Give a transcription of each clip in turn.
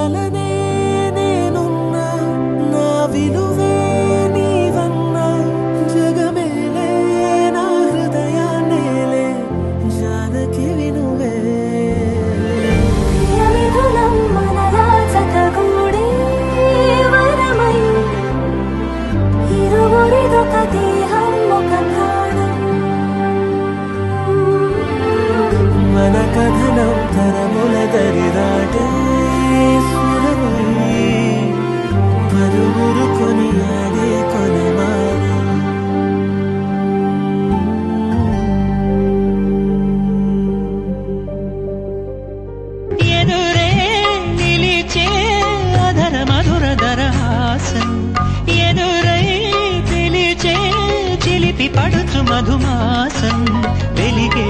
వలనే నేనున్నా నా విలువే నీవన్నా జగమేలే నా హృదయాన్నేలే జానకి వినువే మన కథనం తరముల దరిదాటే స్వరమై పరుగురు కొని ఆడే కొనమారు ఎదురే నిలిచే అధర మధుర దరహాసం ఎదురై పిలిచే చిలిపి పడుచు మధుమాసం వెలిగే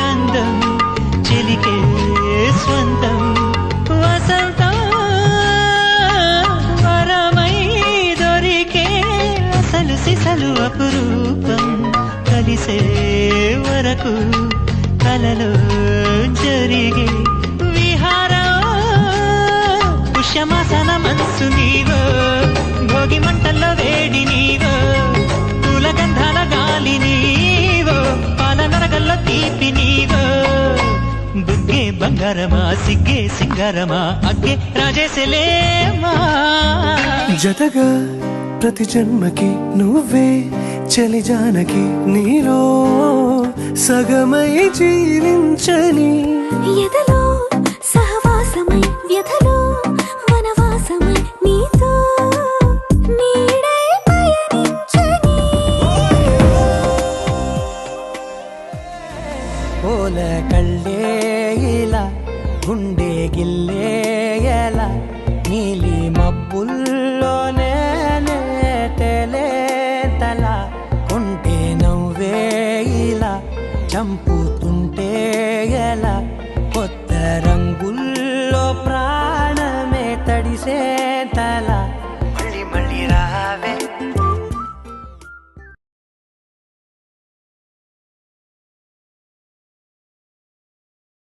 అందం చిలికే స్వంతం వసంతం వరమై దొరికే అసలు సిసలు అపురూపం కలిసే వరకు కలలో జరిగే విహారం పుష్యమాసన మనసు నీవో భోగి మంటల్లో వేడి నీవో పూల గంధాల గాలి నీవో పాల నరగల్లో తీపి నీవో బుగ్గే బంగారమా సిగ్గే సింగారమా అగ్గే రాజేశలేమా జతగా ప్రతి జన్మకి నువ్వే చలి జానకి నీలో సగమై జీవించని ఎదలో సహవాసమై వ్యధలో వనవాసమై నీతో నీడై పయనించని ఓల కళ్ళే ఇలా గుండె గిల్లే ఎలా నీలి మబ్బుల్లోనే తేలే తల కొంటే నవ్వే ఇలా చంపుతుంటే ఎలా కొత్త రంగుల్లో ప్రాణమే తడిసే తల మళ్ళీ మళ్ళీ రావే